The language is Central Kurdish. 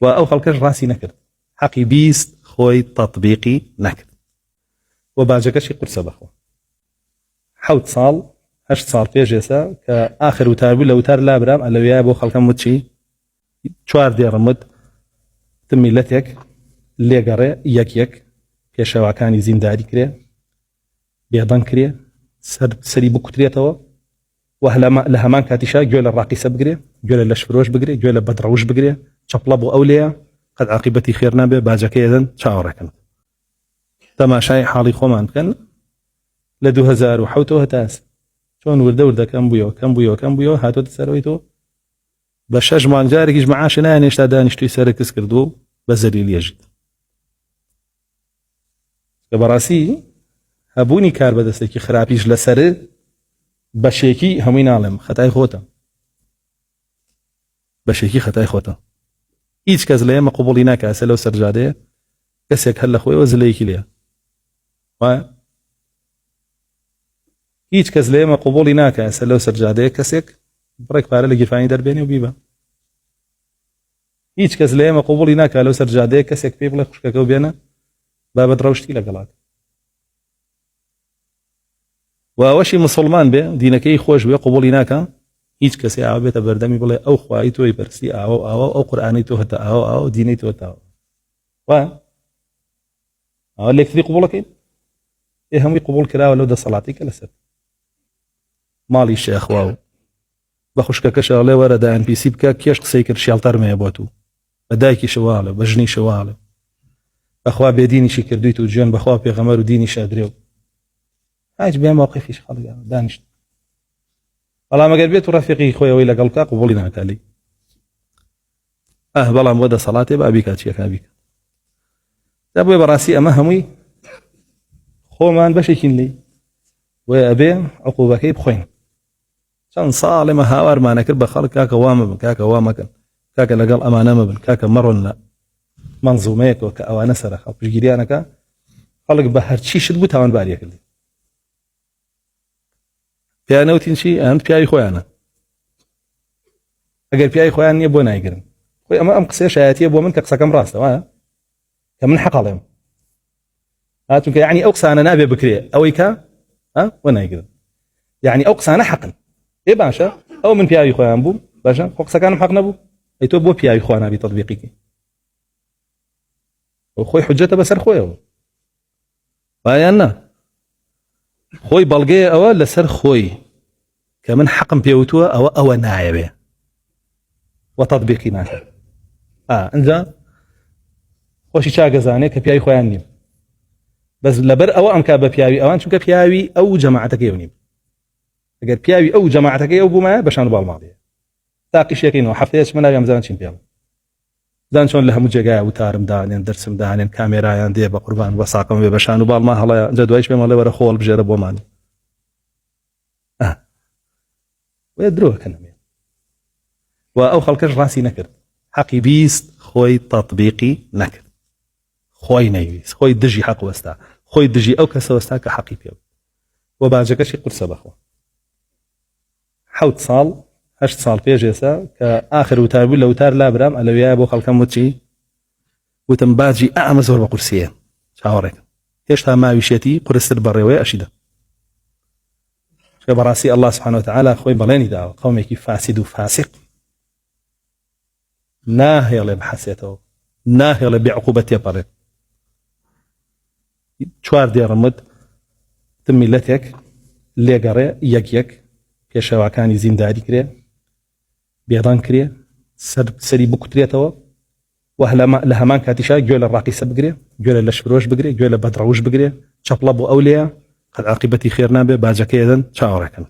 و ئەو خەڵکەش ڕاستی نەکرد حەقی بیست خۆی تەطبیقی نەکرد و باجەکەشی قورسە بەخۆ 7 ساڵ 8 ساڵ پێش ئێستا کە ئاخر وتار بوو لە وتار لابرام ئەلەویایە بۆ خەڵکەم وتچی 4 دێڕمت میلەتێک لێگەڕێ یەک پێشەواکانی زینداری کرێ بێدەنگ کرێ سەری بکوترێتەوە و لە هەمان کاتیشا گوێ لە ڕاقیسە بگرێ گوێ لە لەشفرۆش بگرێ گوێ لە بەدڕەوش بگرێ چەپڵە بۆ ئەو لێیە قەت عاقیبەتی خێر نابێ باجەکە ئێدەن چاوەڕێکن تەماشای حاڵی خۆمان بکەن لە 2007 هەتا چۆن وردەکەم بوویەوە هاتۆتە سەرەوەی تۆ بە 6 مانگ جارێکیش مەعاشە نایەن هێشتا دانیشتووی سەرە کەس کردو بە زەلیلیەژیت کە بەڕاستی هەبوونی کار بەدەستێکی خراپیش لەسەر بەشێکی هەمووی ناڵێم خەتای خۆتە بەشێکی خەتای خۆتە هیچ کەس لە ئێمە قوبوڵی ناکاسە لەو سەرجادەیە کەسێک هەر لە خۆیەوە زلەیەکی لێە هیچ کەس لە ئێمە قوبوڵی ناکاسە لەو سەرجادەیە کەسێک بڕێک پارە لە گیرفانی دەربێنێ و بیبە هیچ کەس لە ئێمە قوبوڵی ناکا لەو سەرجادەیە کەسێک پێ بڵێ خوشکەکە و بێنە با بەدڕەوشتی لەگەڵات و ئەوەشی مسلمان بێ دینەکەی خۆش بێ قوبوڵی ناکە هیچ کەسێ ئاوا بێتە بەردەمی بڵێ ئەو خوای تۆی پەرستی ئاوا ئەو قورئانەی تۆ هەتا ئاوا دینەی تۆ هەتا ئەوە لێکتری قوبوڵەکەین هەمووی قوبوڵ کراوە لەو دەسەڵاتی کە لەسەر ماڵی شێخوا و بە خوشکەکەش ئەڵێ وەرە دایان پیسی بکە کێش قسەی کرد شێڵتەرمەیە بۆ تو بە دایکی شەواڵە بە ژنی شەواڵە بەخوا بێدینیشی کردویت و جوێن بەخوا پێغەمبەر و دینی شادرێ و هاج بێ موقفیش خەڵک دانیشت بەڵام ئەگەر بێت و ڕەفیقی خۆیەوەی لەگەڵ بکە قوبوڵی ناکالی بەڵام بۆ دەسەڵاتێ بە ئەبیکات چیەکە بیکە دا بۆیە بەڕاستی ئەمە هەمووی خۆمان بەشێکین لی وێ ئەبێ عقوبەکەی بخۆین چەند ساڵ ئێمە هاوارمانە کرد بە خەڵک کاکە وا مەبن کاکە وا مەکەن کاکە لەگەڵ ئەمانە مەبن کاکە مەڕۆن لە منزومەیەکەوە کە ئەوانە سەرە خەڵپشگیریانەکە خەڵک بە هەرچی شت بوو تاوانباریە کردی پیانەوتین چی ئەم پیاوی خۆیانە ئەگەر پیاوی خۆیان نییە بۆ نایگرن خۆی ئەم قسەی شایەتیە بۆ من کە قسەکەم ڕاستە وایە کە من حەقەڵێم هاتون کە یعنی ئەو قسانە نابێ بکرێ ئەوەی کە بۆ نایگرن یعنی ئەو قسانە حەقن ئێ باشە ئەو من پیاوی خۆیان بوو باشە خۆ قسەکانم حەق نەبوو ئەی تۆ بۆ پیاوی خۆیان نابی تەطبیقیکی خۆی حجەتە بەسەر خۆیەوە وایان نا خۆی بەڵگەیە ئەوە لەسەر خۆی کە من حەقم پێوتووە ئەوە نایەوێ وە تەطبیقی ناکە ئەنجا خۆشی چاگەزانێ کە پیاوی خۆیان نیم بەس لەبەر ئەوە ئەمکا بە پیاوی ئەوان چونکە پیاوی ئەو جەماعەتەکەی نیم ئەگەر پیاوی ئەو جەماعەتەکەی ئەو بوومایە بەشان و باڵماڵیە تاقیشێکینەوە هەفتەیەک من ناویان بزانن چیم پێڵ زان چۆن لە هەموو جێگایە وتارم دانێن دەرسم دانێن کامێرایان دێ بە قوربان وەساقم وێ بەشان و باڵما هەڵەیە ئەنجا دوایش پێم هەڵێ وەرە خۆڵ بژێرە بۆمان وێ درۆکەنەمێ و ئەو خەڵکەش ڕاستی نەکرد حەقی بیست خۆی تەطبیقی نەکرد خۆی نەیویست خۆی دژی حەق وەستا خۆی دژی ئەو کەسە وەستا کە حەقی پێ و باجەکەشی قورسە بەخۆ 7 ساڵ 8 ساڵ پێش ئێستا کە ئاخر وتار بوو لە وتار لابرام ئەلەویایە بۆ خەڵکەم وتچی وتم باجی ئەمە زۆر بە قورسیە چاوەڕێکم هێشتا ماویشێتی قورستر بەڕێوەی ئەشیدا کە بەڕاستی ئەڵڵا سوبحانە وتەعالا خۆی بەڵێنی داوە قەومێکی فاسد و فاسق ناهێڵێ بحەسێتەوە ناهێڵێ بێعقوبەت تێپەڕێت 4 دێڕمت میلەتێک لێگەڕێ یەک پێشەواکانی زینداری کرێ بێدەنگ کرێ سەری بکوترێتەوە و لە هەمان کاتیشا گوێ لە ڕاقیسە بگرێ گوێ لە لەشفرۆش بگرێ گوێ لە بەدڕەوش بگرێ چەپڵە بۆ ئەو لێیە قەت عاقیبەتی خێر نابێ باجەکە ئێدەن چاوەڕێکن